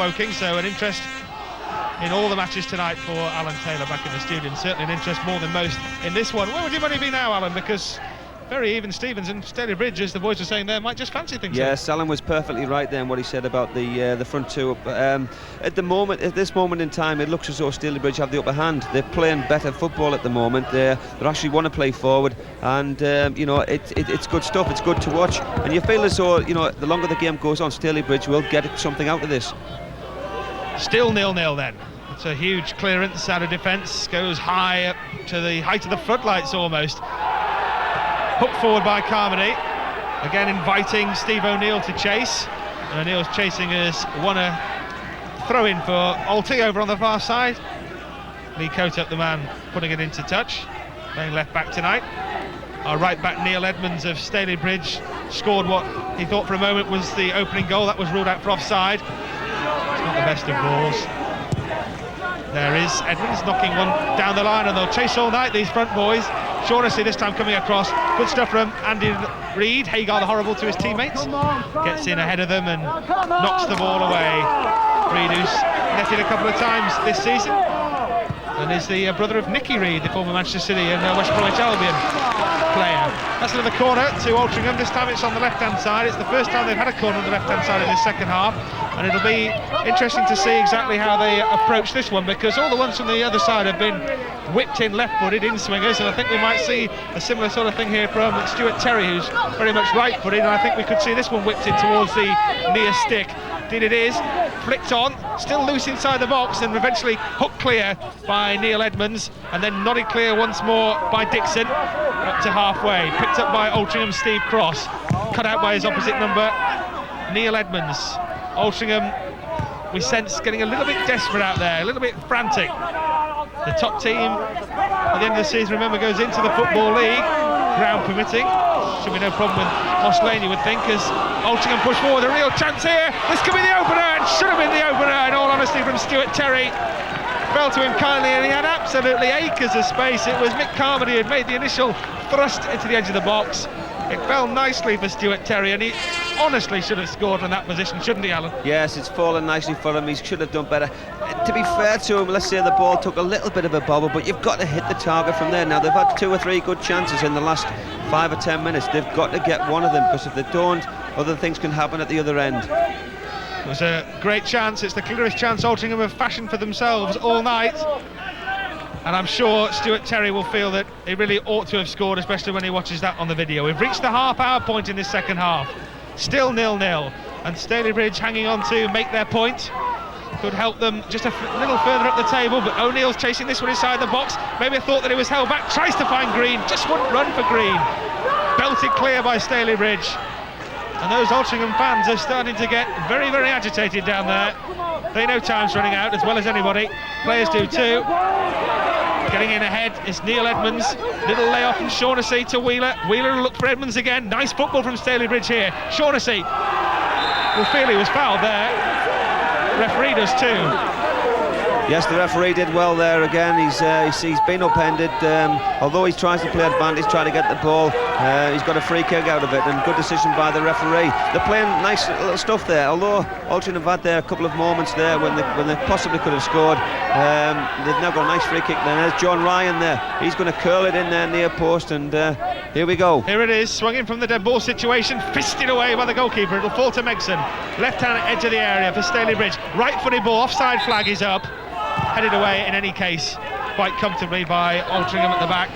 Woking, so an interest in all the matches tonight for Alan Taylor back in the studio, and certainly an interest more than most in this one. Where would your money be now, Alan? Because very even Stevens and Stalybridge, as the boys were saying there, might just fancy things. Yes, Alan was perfectly right there in what he said about the front two. At this moment in time, it looks as though Stalybridge have the upper hand. They're playing better football at the moment. They actually want to play forward, and you know, it's good stuff. It's good to watch, and you feel as though, you know, the longer the game goes on, Stalybridge will get something out of this. Still 0-0 then. It's a huge clearance out of defence, goes high up to the height of the floodlights almost. Hooked forward by Carmody, again inviting Steve O'Neill to chase. And O'Neill's chasing as won a throw-in for Alty over on the far side. Lee Coatup, the man putting it into touch, playing left back tonight. Our right back Neil Edmonds of Stalybridge scored what he thought for a moment was the opening goal. That was ruled out for offside. It's not the best of balls. There is Edmonds knocking one down the line, and they'll chase all night, these front boys. Shaughnessy this time coming across. Good stuff from Andy Reid. Hagar the Horrible to his teammates. Gets in ahead of them and knocks the ball away. Reid, who's netted a couple of times this season, and is the brother of Nicky Reid, the former Manchester City and West Bromwich Albion player. That's another corner to Altrincham. This time it's on the left-hand side. It's the first time they've had a corner on the left-hand side in this second half, and it'll be interesting to see exactly how they approach this one, because all the ones from the other side have been whipped in left-footed in swingers, and I think we might see a similar sort of thing here from Stuart Terry, who's very much right-footed, and I think we could see this one whipped in towards the near stick. Indeed it is, flicked on, still loose inside the box, and eventually hooked clear by Neil Edmonds, and then nodded clear once more by Dixon up to halfway. Picked up by Altringham's Steve Cross, cut out by his opposite number, Neil Edmonds. Altrincham, we sense, getting a little bit desperate out there, a little bit frantic. The top team at the end of the season, remember, goes into the Football League, ground permitting. Should be no problem with Moss Lane, you would think, as Altrincham push forward. A real chance here. This could be the opener, and should have been the opener, in all honesty, from Stuart Terry. Fell to him kindly, and he had absolutely acres of space. It was Mick Carmody who had made the initial thrust into the edge of the box. It fell nicely for Stuart Terry, and he honestly should have scored from that position, shouldn't he, Alan? Yes, it's fallen nicely for him. He should have done better. To be fair to him, let's say the ball took a little bit of a bobble, but you've got to hit the target from there. Now, they've had 2 or 3 good chances in the last 5 or 10 minutes. They've got to get one of them, because if they don't, other things can happen at the other end. It was a great chance. It's the clearest chance Altrincham have fashioned for themselves all night. And I'm sure Stuart Terry will feel that he really ought to have scored, especially when he watches that on the video. We've reached the half-hour point in this second half. Still 0-0, and Stalybridge hanging on to make their point. Could help them just a little further up the table, but O'Neill's chasing this one inside the box. Maybe a thought that he was held back. Tries to find Green, just wouldn't run for Green. Belted clear by Stalybridge. And those Altrincham fans are starting to get very, very agitated down there. They know time's running out as well as anybody. Players do too. Getting in ahead is Neil Edmonds. Little layoff from Shaughnessy to Wheeler. Wheeler will look for Edmonds again. Nice football from Stalybridge here. Shaughnessy will feel he was fouled there. Referee does too. Yes, the referee did well there again. He's been upended. Although he tries to play advantage, trying to get the ball, he's got a free kick out of it, and good decision by the referee. They're playing nice little stuff there. Although Altrincham have had there a couple of moments there when they possibly could have scored. They've now got a nice free kick there. There's John Ryan there. He's going to curl it in there near post, and here we go. Here it is, swung in from the dead ball situation, fisted away by the goalkeeper. It'll fall to Megson. Left-hand edge of the area for Stalybridge. Right-footed ball, offside flag is up. Headed away in any case quite comfortably by Altrincham at the back.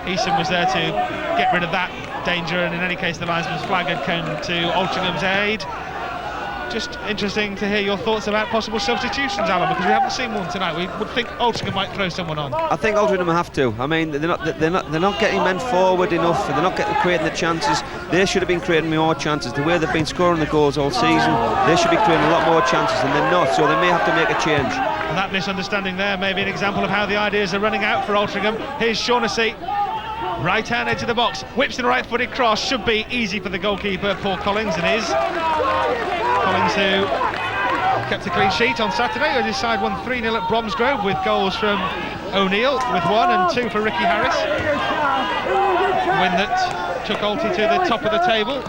Eason was there to get rid of that danger, and in any case the linesman's flag had come to Altringham's aid. Just interesting to hear your thoughts about possible substitutions, Alan, because we haven't seen one tonight. We would think Altrincham might throw someone on. I think Altrincham have to. I mean, they're not getting men forward enough. They're not creating the chances. They should have been creating more chances. The way they've been scoring the goals all season, they should be creating a lot more chances, and they're not. So they may have to make a change. And that misunderstanding there may be an example of how the ideas are running out for Altrincham. Here's Shaughnessy, right hand edge of the box, whips in a right-footed cross. Should be easy for the goalkeeper, Paul Collins, and is. Collins, who kept a clean sheet on Saturday, as his side won 3-0 at Bromsgrove, with goals from O'Neill with 1 and 2 for Ricky Harris. A win that took Alty to the top of the table.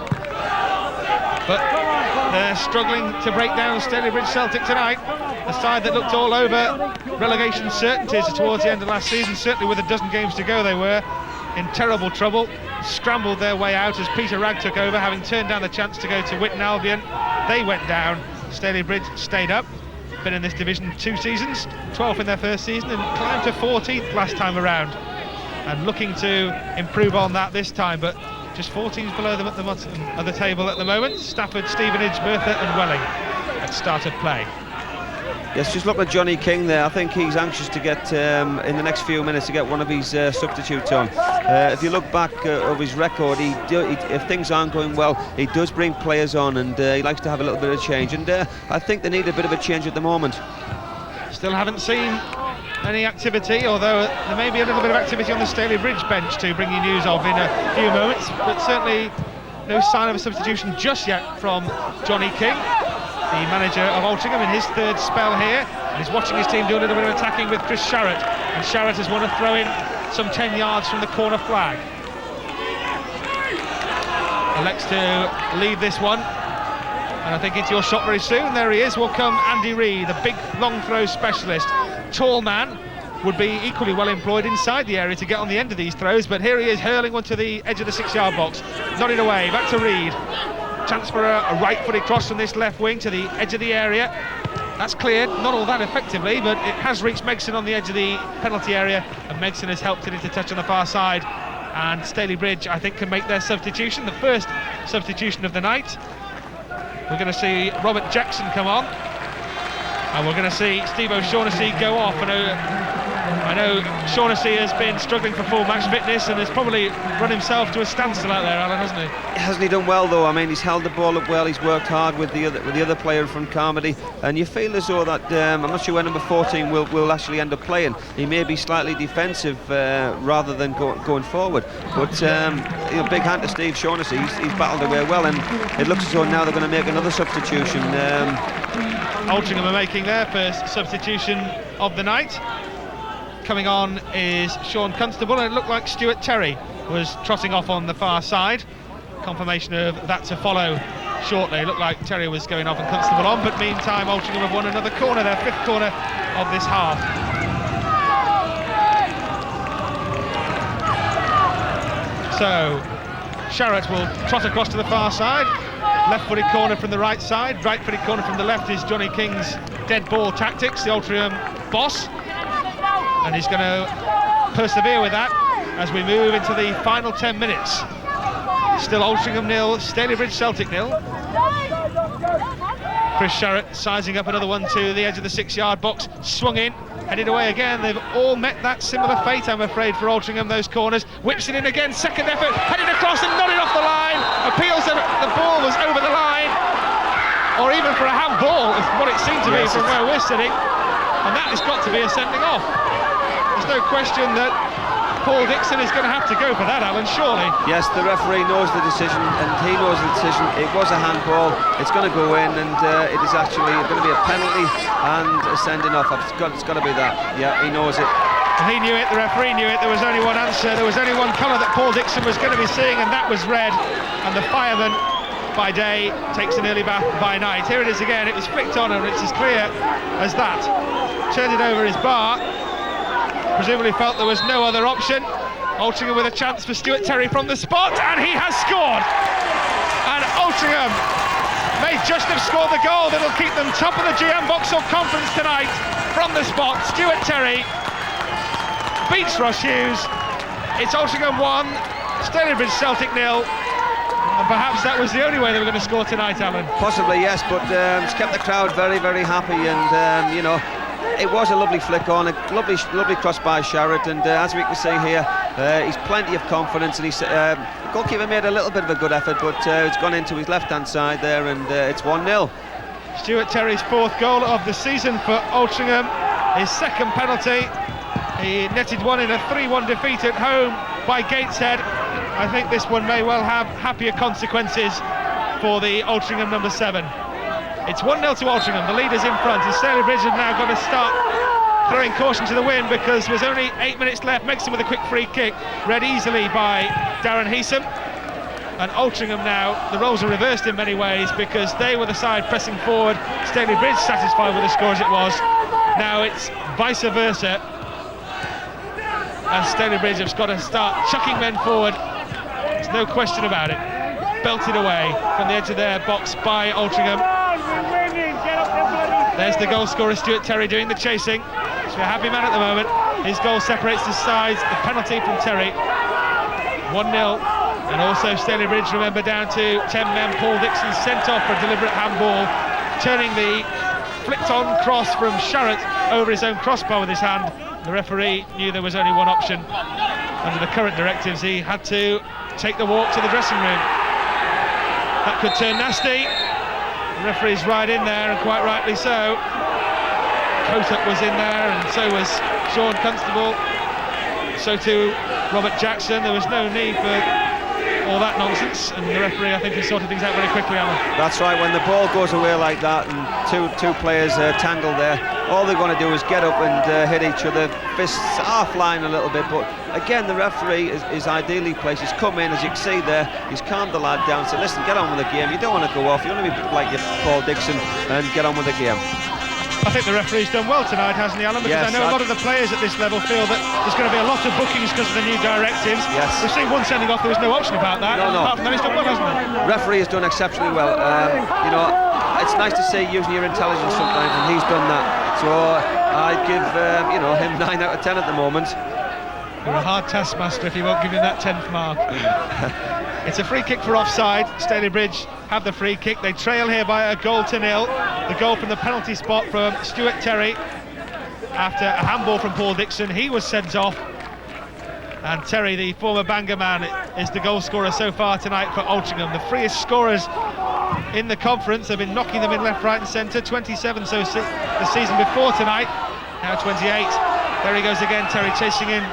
But They're struggling to break down Stalybridge Celtic tonight. A side that looked all over relegation certainties towards the end of last season. Certainly with a dozen games to go, they were in terrible trouble. Scrambled their way out as Peter Ragg took over, having turned down the chance to go to Witton Albion. They went down. Stalybridge stayed up. Been in this division 2 seasons, 12th in their first season, and climbed to 14th last time around. And looking to improve on that this time, but just 4 teams below them at the bottom of the table at the moment. Stafford, Stevenage, Merthyr and Welling at start of play. Yes, just look at Johnny King there. I think he's anxious to get, in the next few minutes, to get one of his substitutes on. If you look back of his record, if things aren't going well, he does bring players on, and he likes to have a little bit of change. And I think they need a bit of a change at the moment. Still haven't seen any activity, although there may be a little bit of activity on the Stalybridge bench to bring you news of in a few moments, but certainly no sign of a substitution just yet from Johnny King, the manager of Altrincham, in his 3rd spell here, and he's watching his team do a little bit of attacking with Chris Sharratt, and Sharratt has won a throw-in some 10 yards from the corner flag. Elects to lead this one, and I think into your shot very soon. There he is. Will come Andy Reid, the big long throw specialist. Tall man, would be equally well employed inside the area to get on the end of these throws, but here he is hurling one to the edge of the 6-yard box, nodding away, back to Reid. Chance for a right-footed cross from this left wing to the edge of the area. That's cleared, not all that effectively, but it has reached Megson on the edge of the penalty area, and Megson has helped it into touch on the far side. And Stalybridge, I think, can make their substitution, the first substitution of the night. We're going to see Robert Jackson come on, and we're going to see Steve O'Shaughnessy go off. I know Shaughnessy has been struggling for full match fitness and has probably run himself to a standstill out there, Alan, hasn't he? Hasn't he done well though? I mean, he's held the ball up well, he's worked hard with the other player from Carmody, and you feel as though that I'm not sure where number 14 will actually end up playing. He may be slightly defensive rather than going forward, but big hand to Steve Shaughnessy. He's battled away well, and it looks as though now they're going to make another substitution. Altrincham are making their first substitution of the night. Coming on is Sean Constable, and it looked like Stuart Terry was trotting off on the far side. Confirmation of that to follow shortly. It looked like Terry was going off and Constable on, but meantime Altrincham have won another corner, their 5th corner of this half. So Sharratt will trot across to the far side. Left-footed corner from the right side, right-footed corner from the left is Johnny King's dead ball tactics, the Altrincham boss. And he's going to persevere with that as we move into the final 10 minutes. Still Altrincham 0, Stalybridge Celtic 0. Chris Sharratt sizing up another one to the edge of the 6-yard box, swung in, headed away again. They've all met that similar fate, I'm afraid, for Altrincham, those corners. Whips it in again, second effort, headed across and nodded off the line. Appeals that the ball was over the line, or even for a handball, is what it seemed to be from where we're sitting. And that has got to be a sending off. There's no question that Paul Dixon is going to have to go for that, Alan, surely. Yes, the referee knows the decision, and he knows the decision. It was a handball, it's going to go in, and it is actually going to be a penalty and a sending off. It's got to be that. Yeah, he knows it. He knew it, the referee knew it. There was only one answer, there was only one colour that Paul Dixon was going to be seeing, and that was red. And the fireman by day takes an early bath by night. Here it is again, it was flicked on, and it's as clear as that. Turned it over his bar, presumably felt there was no other option. Altrincham with a chance for Stuart Terry from the spot, and he has scored. And Altrincham may just have scored the goal that'll keep them top of the GM Boxall Conference tonight from the spot. Stuart Terry beats Ross Hughes. It's Altrincham 1, Stalybridge Celtic 0. And perhaps that was the only way they were going to score tonight, Alan. Possibly, yes, but it's kept the crowd very, very happy, and you know, it was a lovely flick on, a lovely cross by Sharratt, and as we can see here, he's plenty of confidence, and he's the goalkeeper made a little bit of a good effort, but it's gone into his left-hand side there, and it's 1-0. Stuart Terry's 4th goal of the season for Altrincham, his 2nd penalty. He netted one in a 3-1 defeat at home by Gateshead. I think this one may well have happier consequences for the Altrincham number 7. It's 1-0 to Altrincham, the leaders in front, and Stalybridge have now got to start throwing caution to the wind because there's only 8 minutes left. Megson with a quick free kick, read easily by Darren Heesom. And Altrincham now, the roles are reversed in many ways, because they were the side pressing forward. Stalybridge satisfied with the score as it was. Now it's vice versa, and Stalybridge have got to start chucking men forward. There's no question about it. Belted away from the edge of their box by Altrincham. There's the goal scorer, Stuart Terry, doing the chasing. He's a happy man at the moment. His goal separates the sides. The penalty from Terry. 1-0. And also Stalybridge, remember, down to 10 men. Paul Dixon sent off for a deliberate handball, turning the flicked-on cross from Sharrett over his own crossbar with his hand. The referee knew there was only one option. Under the current directives, he had to take the walk to the dressing room. That could turn nasty. The referee's right in there, and quite rightly so. Cotup was in there, and so was Sean Constable. So too Robert Jackson. There was no need for all that nonsense, and the referee, I think, has sorted things out very quickly, Alan. That's right. When the ball goes away like that and two players tangle there, all they're going to do is get up and hit each other. Fists are flying a little bit, but again, the referee is ideally placed. He's come in, as you can see there, he's calmed the lad down, said, listen, get on with the game. You don't want to go off. You want to be like your Paul Dixon and get on with the game. I think the referee's done well tonight, hasn't he, Alan? Because yes, I know a lot of the players at this level feel that there's going to be a lot of bookings because of the new directives. Yes. We've seen one sending off, there was no option about that. No. Apart from that, he's done well, hasn't he? Referee has done exceptionally well. You know, it's nice to see using your intelligence sometimes, and he's done that. So I'd give you know, him 9 out of 10 at the moment. You're a hard taskmaster if he won't give you that 10th mark. It's a free kick for offside. Stalybridge have the free kick. They trail here by 1-0. The goal from the penalty spot from Stuart Terry after a handball from Paul Dixon. He was sent off, and Terry, the former Bangor man, is the goal scorer so far tonight for Altrincham. The freest scorers in the conference. They've been knocking them in left, right and centre. 27 so the season before tonight, now 28. There he goes again, Terry chasing in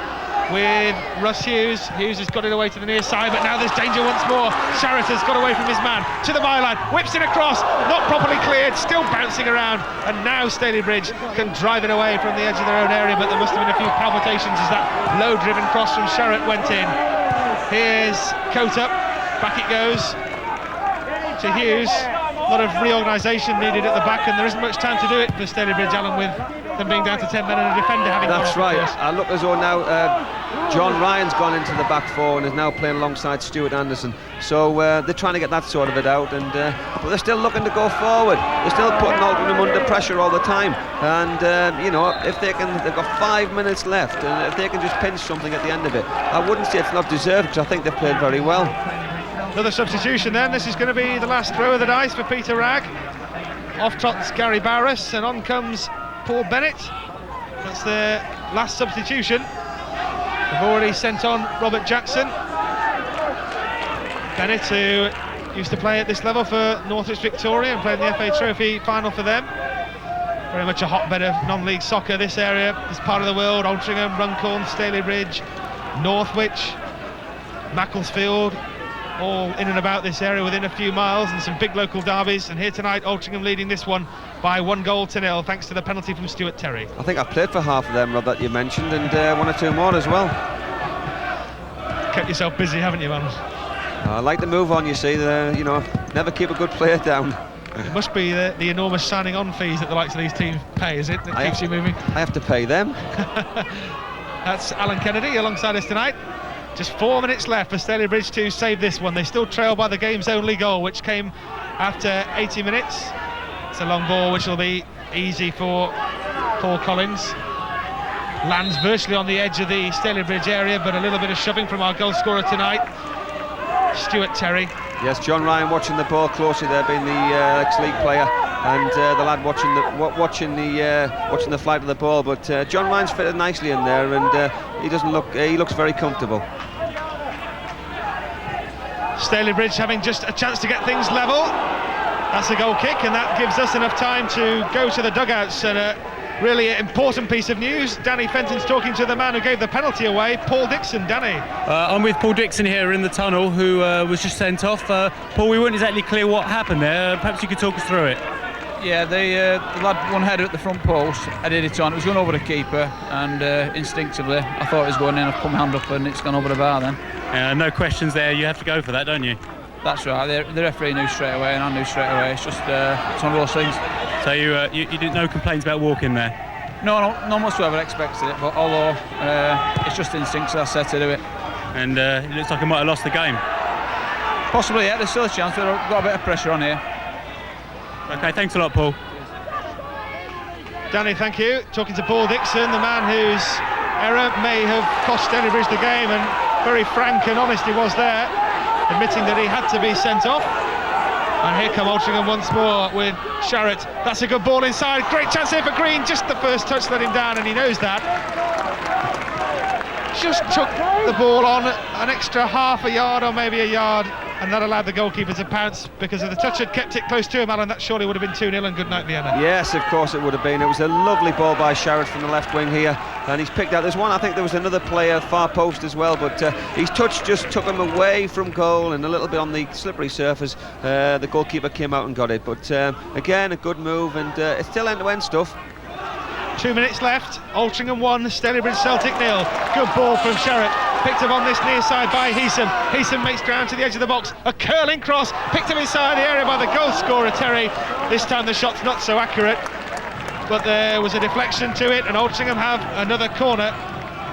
with Russ Hughes. Hughes has got it away to the near side, but now there's danger once more. Sharrett has got away from his man to the byline, whips it across, not properly cleared, still bouncing around, and now Stalybridge can drive it away from the edge of their own area, but there must have been a few palpitations as that low-driven cross from Sharrett went in. Here's Cotup, back it goes to Hughes. A lot of reorganisation needed at the back, and there isn't much time to do it for Stalybridge, Alan, with them being down to 10 men and a defender having gone off. That's right. I look as though now John Ryan's gone into the back four and is now playing alongside Stuart Anderson. So they're trying to get that sort of it out, and but they're still looking to go forward. They're still putting Altrincham under pressure all the time, and you know, if they can, they've got 5 minutes left, and if they can just pinch something at the end of it, I wouldn't say it's not deserved, because I think they've played very well. Another substitution then. This is going to be the last throw of the dice for Peter Ragg. Off trots Gary Barris, and on comes Paul Bennett. That's the last substitution. They've already sent on Robert Jackson. Bennett, who used to play at this level for Northwich Victoria and played in the FA Trophy final for them. Very much a hotbed of non-league soccer, this area, this part of the world. Altrincham, Runcorn, Stalybridge, Northwich, Macclesfield, all in and about this area within a few miles, and some big local derbies. And here tonight, Altrincham leading this one by 1-0 thanks to the penalty from Stuart Terry. I think I've played for half of them, Rob, that you mentioned, and 1 or 2 more as well. Kept yourself busy, haven't you, man? I like to move on, you see. You know, never keep a good player down. It must be the enormous signing on fees that the likes of these teams pay, is it, that keeps you moving? I have to pay them. That's Alan Kennedy alongside us tonight. Just 4 minutes left for Stalybridge to save this one. They still trail by the game's only goal, which came after 80 minutes. It's a long ball which will be easy for Paul Collins. Lands virtually on the edge of the Stalybridge area, but a little bit of shoving from our goal scorer tonight, Stuart Terry. Yes, John Ryan watching the ball closely there, being the ex-league player, and the lad watching the flight of the ball. But John Ryan's fitted nicely in there, and he looks very comfortable. Stalybridge having just a chance to get things level. That's a goal kick, and that gives us enough time to go to the dugouts. And really important piece of news. Danny Fenton's talking to the man who gave the penalty away, Paul Dixon. Danny. I'm with Paul Dixon here in the tunnel, who was just sent off. Paul, we weren't exactly clear what happened there. Perhaps you could talk us through it. Yeah, the lad one header at the front post. I did it on. It was going over the keeper, and instinctively I thought it was going in. I've put my hand up and it's gone over the bar then. No questions there. You have to go for that, don't you? That's right. The referee knew straight away, and I knew straight away. It's just it's one of those things. So you didn't no complaints about walking there? No, none whatsoever. Expected it, but although it's just instinct, so I said to do it. And it looks like I might have lost the game. Possibly, yeah. There's still a chance. We've got a bit of pressure on here. Okay, thanks a lot, Paul. Danny, thank you. Talking to Paul Dixon, the man whose error may have cost Stalybridge the game, and very frank and honest he was there, admitting that he had to be sent off. And here come Altrincham once more with Sharrett. That's a good ball inside. Great chance here for Green. Just the first touch let him down, and he knows that. Just took the ball on an extra half a yard or maybe a yard, and that allowed the goalkeeper to pounce because if the touch had kept it close to him, Alan, that surely would have been 2-0 and good night Vienna. Yes, of course it would have been. It was a lovely ball by Sharrett from the left wing here, and he's picked out. There's one, I think there was another player far post as well, but his touch just took him away from goal and a little bit on the slippery surface. The goalkeeper came out and got it, but again a good move, and it's still end-to-end stuff. 2 minutes left. Altrincham 1, Stalybridge Celtic 0. Good ball from Sharrett. Picked up on this near side by Heeson. Heeson makes ground to the edge of the box. A curling cross. Picked up inside the area by the goal scorer, Terry. This time the shot's not so accurate, but there was a deflection to it, and Altrincham have another corner.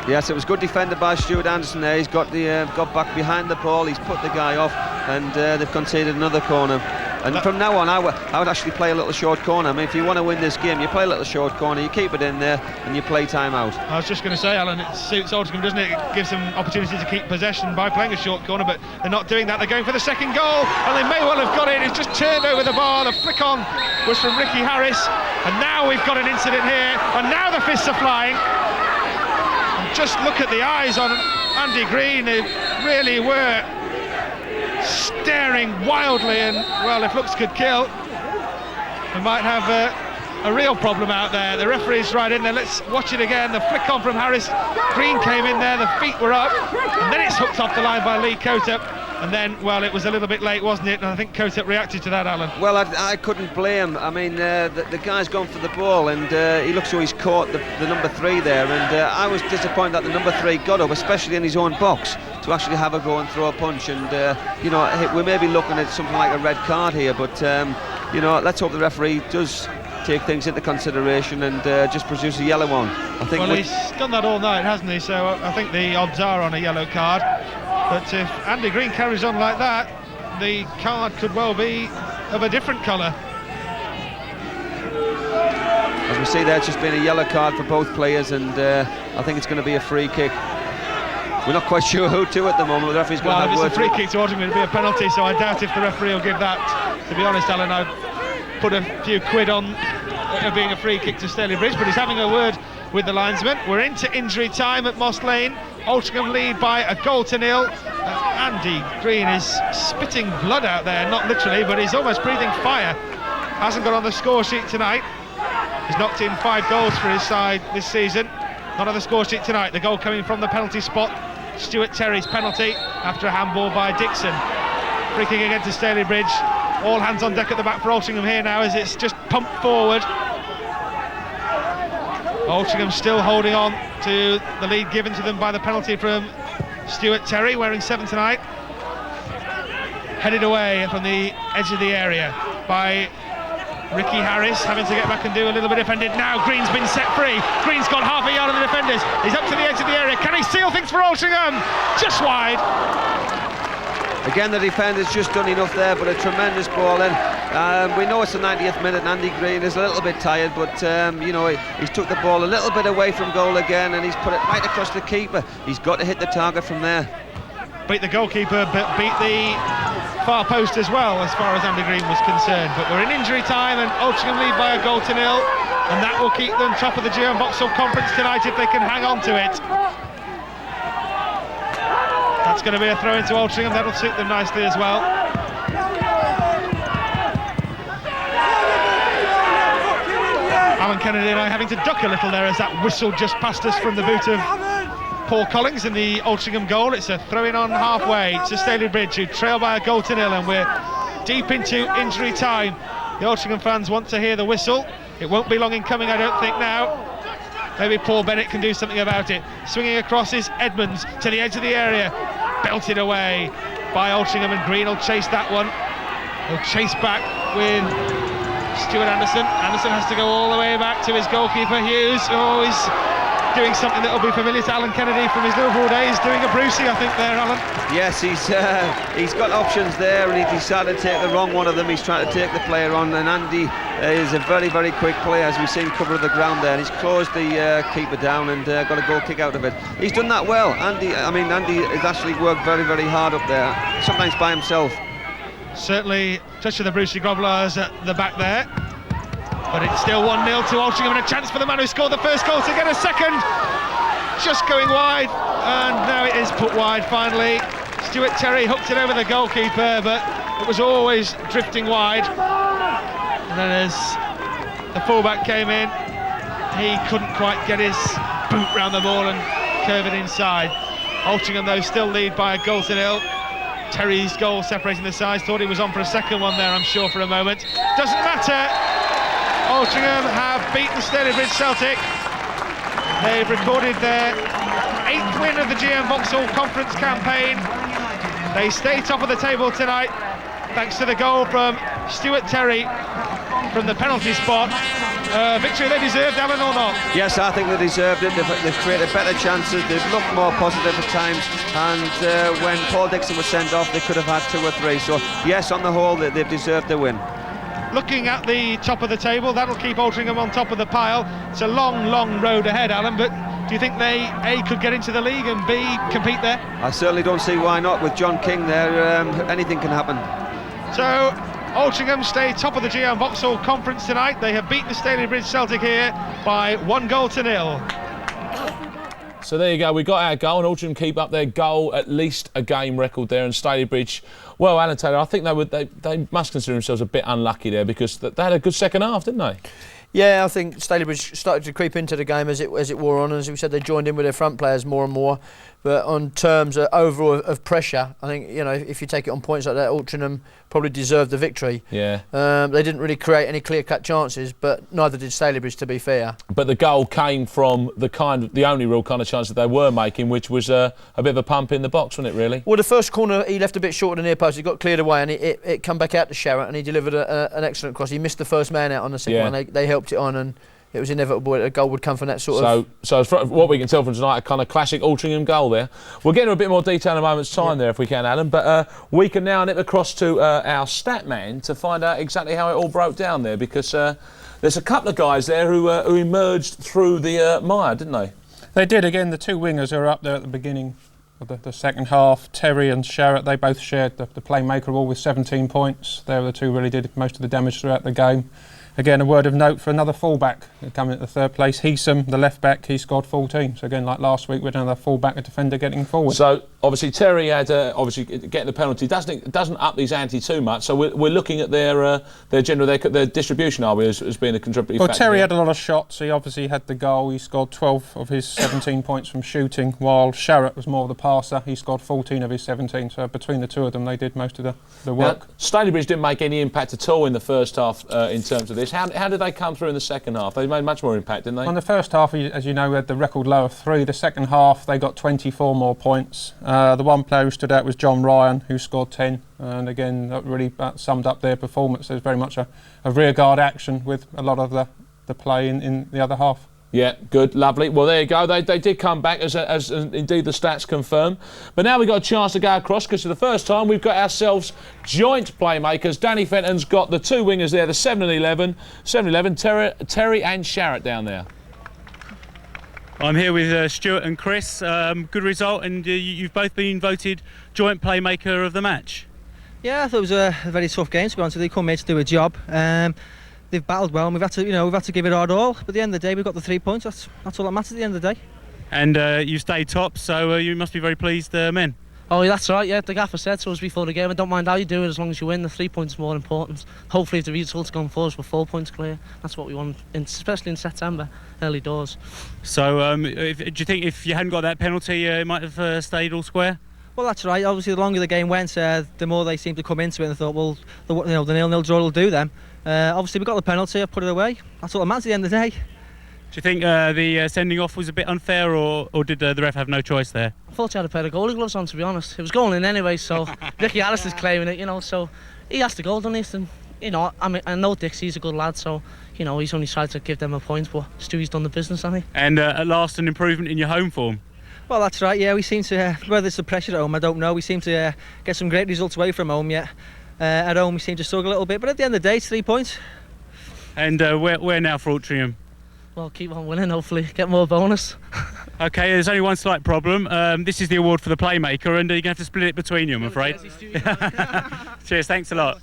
Yes, it was good defended by Stuart Anderson there. He's got back behind the ball. He's put the guy off, and they've conceded another corner. And from now on, I would actually play a little short corner. I mean, if you want to win this game, you play a little short corner, you keep it in there, and you play time out. I was just going to say, Alan, it suits Altrincham, doesn't it? It gives them opportunity to keep possession by playing a short corner, but they're not doing that. They're going for the second goal, and they may well have got it. It's just turned over the bar. The flick on was from Ricky Harris, and now we've got an incident here, and now the fists are flying. And just look at the eyes on Andy Green. They really were staring wildly, and well, if looks could kill, we might have a real problem out there. The referee's right in there. Let's watch it again. The flick on from Harris. Green came in there, the feet were up, and then it's hooked off the line by Lee Coatup, and then, well, it was a little bit late, wasn't it? And I think Coatup reacted to that, Alan. Well, I couldn't blame. I mean, the guy's gone for the ball, and he looks like he's caught the number 3 there, and I was disappointed that the number 3 got up, especially in his own box, to actually have a go and throw a punch. And you know, we may be looking at something like a red card here, but you know, let's hope the referee does take things into consideration and just produce a yellow one. I think. Well, he's done that all night, hasn't he? So I think the odds are on a yellow card. But if Andy Green carries on like that, the card could well be of a different colour. As we see there, it's just been a yellow card for both players, and I think it's going to be a free kick. We're not quite sure who to at the moment. The referee's going to have if words. it's a free kick to Altrincham, it'll be a penalty, so I doubt if the referee will give that. To be honest, Alan, I've put a few quid on it being a free kick to Stalybridge, but he's having a word with the linesman. We're into injury time at Moss Lane. Altrincham lead by 1-0. Andy Green is spitting blood out there, not literally, but he's almost breathing fire. Hasn't got on the score sheet tonight. He's knocked in 5 goals for his side this season. Not on the score sheet tonight. The goal coming from the penalty spot. Stuart Terry's penalty after a handball by Dixon. Free kick again to Stalybridge. All hands on deck at the back for Altrincham here now as it's just pumped forward. Altrincham still holding on to the lead given to them by the penalty from Stuart Terry, wearing 7 tonight. Headed away from the edge of the area by Ricky Harris, having to get back and do a little bit of defending. Now Green's been set free. Green's got half a yard on the defenders. He's up to the edge of the area. Can he seal things for Altrincham? Just wide. Again, the defender's just done enough there, but a tremendous ball in. We know it's the 90th minute and Andy Green is a little bit tired, but you know, he's took the ball a little bit away from goal again, and he's put it right across the keeper. He's got to hit the target from there. Beat the goalkeeper, but beat the far post as well, as far as Andy Green was concerned. But we're in injury time, and Altrincham lead by 1-0, and that will keep them top of the GM Vauxhall Conference tonight if they can hang on to it. That's going to be a throw into Altrincham. That'll suit them nicely as well. Alan Kennedy and I having to duck a little there as that whistle just passed us from the boot of Paul Collins in the Altrincham goal. It's a throw-in on halfway to Stalybridge, who trail by 1-0, and we're deep into injury time. The Altrincham fans want to hear the whistle. It won't be long in coming, I don't think, now. Maybe Paul Bennett can do something about it. Swinging across is Edmonds to the edge of the area. Belted away by Altrincham, and Green will chase that one. He'll chase back with Stuart Anderson. Anderson has to go all the way back to his goalkeeper, Hughes. Oh, he's doing something that will be familiar to Alan Kennedy from his Liverpool days, doing a Brucey, I think, there, Alan. Yes, he's got options there, and he decided to take the wrong one of them. He's trying to take the player on, and Andy is a very, very quick player, as we've seen cover of the ground there. He's closed the keeper down and got a goal kick out of it. He's done that well. Andy has actually worked very, very hard up there, sometimes by himself. Certainly touch of the Brucey Grovelers at the back there. But it's still 1-0 to Altrincham, and a chance for the man who scored the first goal to get a second. Just going wide, and now it is put wide finally. Stuart Terry hooked it over the goalkeeper, but it was always drifting wide. And then as the fullback came in, he couldn't quite get his boot round the ball and curve it inside. Altrincham, though, still lead by a 1-0. Terry's goal separating the sides. Thought he was on for a second one there, I'm sure, for a moment. Doesn't matter. Altrincham have beaten Stalybridge Celtic. They've recorded their 8th win of the GM Vauxhall Conference campaign. They stay top of the table tonight, thanks to the goal from Stuart Terry from the penalty spot. Victory they deserved, Alan, or not? Yes, I think they deserved it. They've created better chances. They've looked more positive at times. And when Paul Dixon was sent off, they could have had 2 or 3. So, yes, on the whole, they've deserved the win. Looking at the top of the table, that'll keep Altrincham on top of the pile. It's a long, long road ahead, Alan, but do you think they, A, could get into the league, and B, compete there? I certainly don't see why not. With John King there, anything can happen. So, Altrincham stay top of the GM Vauxhall Conference tonight. They have beaten the Stalybridge Celtic here by 1-0. So there you go, we got our goal, and Altrincham keep up their goal, at least a game record there, and Stalybridge, well, Alan Taylor, I think they must consider themselves a bit unlucky there, because they had a good second half, didn't they? Yeah, I think Stalybridge started to creep into the game as it wore on. As we said, they joined in with their front players more and more. But on terms of overall of pressure, I think, you know, if you take it on points like that, Altrincham probably deserved the victory. Yeah. They didn't really create any clear-cut chances, but neither did Stalybridge, to be fair. But the goal came from the only real kind of chance that they were making, which was a bit of a pump in the box, wasn't it, really? Well, the first corner, he left a bit short of the near post. He got cleared away, and it come back out to Sherratt, and he delivered an excellent cross. He missed the first man out on the second one. They helped it on, and it was inevitable a goal would come from that sort of... So what we can tell from tonight, a kind of classic Altrincham goal there. We'll get into a bit more detail in a moment's time there if we can, Alan, but we can now nip across to our stat man to find out exactly how it all broke down there, because there's a couple of guys there who emerged through the mire, didn't they? They did. Again, the 2 wingers are up there at the beginning of the second half. Terry and Sherratt, they both shared the playmaker all with 17 points. They were the 2 really did most of the damage throughout the game. Again, a word of note for another fullback coming at the 3rd place. Heesum, the left back, he scored 14. So again, like last week, with another fullback, a defender getting forward. So obviously Terry had obviously getting the penalty doesn't up these ante too much. So we're looking at their distribution, are we, as being a contributing factor? Well, Terry had a lot of shots. He obviously had the goal. He scored 12 of his 17 points from shooting, while Sherratt was more of the passer. He scored 14 of his 17. So between the 2 of them, they did most of the work. Now, Stalybridge didn't make any impact at all in the first half in terms of this. How did they come through in the second half? They made much more impact, didn't they? On the first half, as you know, we had the record low of 3. The second half, they got 24 more points. The one player who stood out was John Ryan, who scored 10. And again, that really summed up their performance. There's very much a rearguard action with a lot of the play in the other half. Yeah, good, lovely. Well, there you go. They did come back, as indeed the stats confirm. But now we've got a chance to go across, because for the first time we've got ourselves joint playmakers. Danny Fenton's got the 2 wingers there, the 7 and 11, Terry and Sherratt down there. I'm here with Stuart and Chris. Good result, and you've both been voted joint playmaker of the match. Yeah, I thought it was a very tough game, to be honest with you. They come here to do a job. They've battled well, and we've had to give it our all. But at the end of the day, we've got the 3 points. That's all that matters at the end of the day. And you stayed top, so you must be very pleased, men. Oh, that's right. Yeah, the gaffer said to us before the game, I don't mind how you do it as long as you win. The 3 points is more important. Hopefully, if the results gone for us, we're 4 points clear. That's what we want, especially in September, early doors. So, do you think if you hadn't got that penalty, it might have stayed all square? Well, that's right. Obviously, the longer the game went, the more they seemed to come into it, and I thought, well, the 0-0 draw will do them. Obviously, we got the penalty. I put it away. That's all that matters at the end of the day. Do you think the sending off was a bit unfair, or did the ref have no choice there? I thought he had a pair of goalie gloves on, to be honest. It was going in anyway, so Ricky Alistair's claiming it, you know, so he has to go, doesn't he? And, you know, I mean, I know Dixie's a good lad, so, you know, he's only tried to give them a point, but Stewie's done the business, hasn't he? And at last, an improvement in your home form. Well, that's right, yeah, we seem to, whether it's the pressure at home, I don't know, we seem to get some great results away from home yet. At home we seem to struggle a little bit, but at the end of the day, it's 3 points. And where now for Altrincham? Well, keep on winning, hopefully, get more bonus. Okay, there's only one slight problem. This is the award for the playmaker, and you're going to have to split it between you, I'm afraid. Cheers, thanks a lot.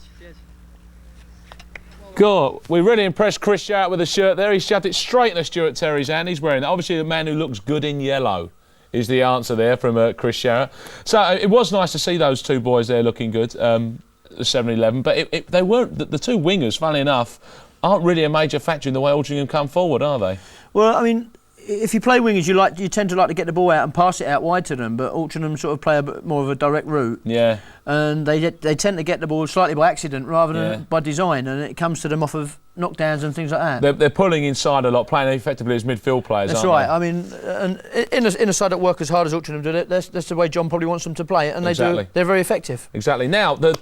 God, we really impressed Chris Sharrett with the shirt there. He shoved it straight into Stuart Terry's hand. He's wearing it. Obviously, the man who looks good in yellow is the answer there from Chris Sharrett. So it was nice to see those two boys there looking good, the 7-11. But they weren't. The two wingers, funnily enough, aren't really a major factor in the way Altrincham come forward, are they? Well, I mean, if you play wingers, you tend to like to get the ball out and pass it out wide to them, but Altrincham sort of play a bit more of a direct route. Yeah. And they tend to get the ball slightly by accident rather than by design, and it comes to them off of knockdowns and things like that. They're pulling inside a lot, playing effectively as midfield players. That's right. I mean, and in a side that work as hard as Altrincham did it, that's the way John probably wants them to play it, and they do. They're very effective. Exactly. Now, the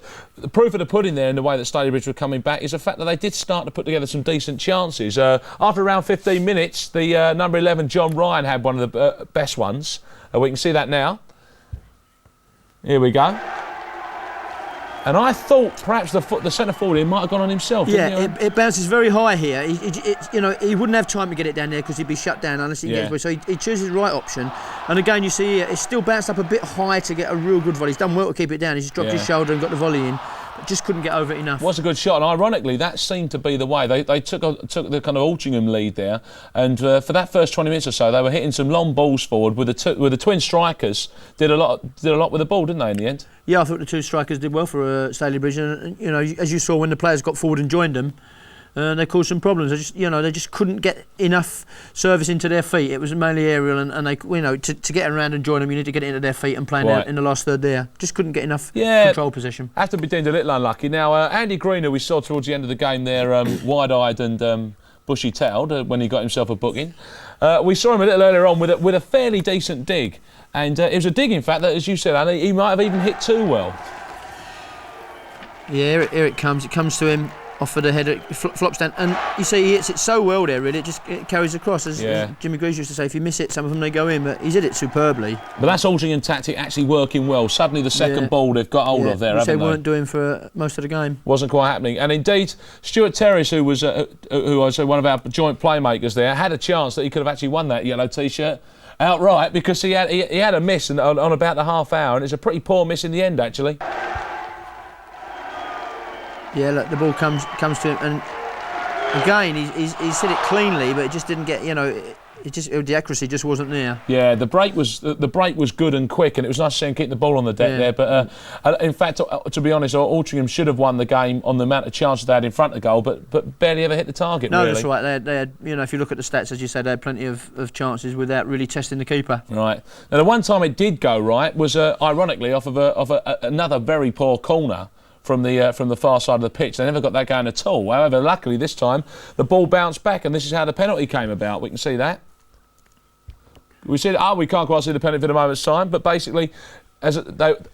proof of the pudding there in the way that Stalybridge were coming back is the fact that they did start to put together some decent chances. After around 15 minutes, the number 11 John Ryan had one of the best ones. We can see that now. Here we go. And I thought perhaps the centre forward here might have gone on himself. Yeah, it bounces very high here. He wouldn't have time to get it down there because he'd be shut down unless he gets away. So he chooses the right option. And again, you see here, it's still bounced up a bit high to get a real good volley. He's done well to keep it down. He's just dropped his shoulder and got the volley in. But just couldn't get over it enough. Was a good shot, and ironically, that seemed to be the way. They took the kind of Altrincham lead there, and for that first 20 minutes or so, they were hitting some long balls forward with the twin strikers. Did a lot with the ball, didn't they, in the end? Yeah, I thought the two strikers did well for Stalybridge, and you know, as you saw when the players got forward and joined them, they caused some problems. They just couldn't get enough service into their feet. It was mainly aerial, and they, to get around and join them, you need to get it into their feet and play in the last third there. Just couldn't get enough control possession. Have to be deemed a little unlucky. Now, Andy Green, who we saw towards the end of the game there, wide-eyed and bushy-tailed when he got himself a booking. We saw him a little earlier on with a fairly decent dig, and it was a dig, in fact, that, as you said, Andy, he might have even hit too well. Yeah, here it comes. It comes to him. Off of the head, it flops down, and you see he hits it so well there, really, it carries across. As Jimmy Greaves used to say, if you miss it, some of them they go in, but he's hit it superbly. But that's Altrincham tactic actually working well. Suddenly the second ball they've got hold of there, which haven't they weren't doing for most of the game. Wasn't quite happening. And indeed, Stuart Terrace, who was one of our joint playmakers there, had a chance that he could have actually won that yellow T-shirt outright, because he had a miss on about the half hour, and it's a pretty poor miss in the end, actually. Yeah, look, the ball comes to him, and again he's hit it cleanly, but it just didn't get, the accuracy just wasn't there. Yeah, the break was good and quick, and it was nice to see him keep the ball on the deck there. But in fact, to be honest, Altrincham should have won the game on the amount of chances they had in front of goal, but barely ever hit the target. No, really. That's right. They had, if you look at the stats, as you said, they had plenty of chances without really testing the keeper. Right. Now, the one time it did go right was ironically off of another very poor corner from the far side of the pitch. They never got that going at all. However, luckily this time the ball bounced back, and this is how the penalty came about. We can see that. We said, we can't quite see the penalty for the moment's time, but basically,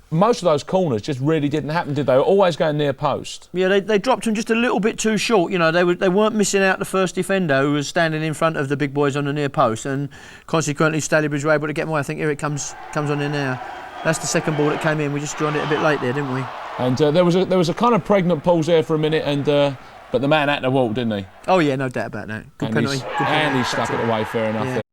most of those corners just really didn't happen, did they? They were always going near post. Yeah, they dropped them just a little bit too short. They weren't missing out the first defender who was standing in front of the big boys on the near post, and consequently Stalybridge were able to get more. I think here it comes on in now. That's the second ball that came in. We just joined it a bit late there, didn't we? And there was a kind of pregnant pause there for a minute, and but the man had to walk, didn't he? Oh yeah, no doubt about that. Good penalty. And he stuck it away, fair enough. Yeah.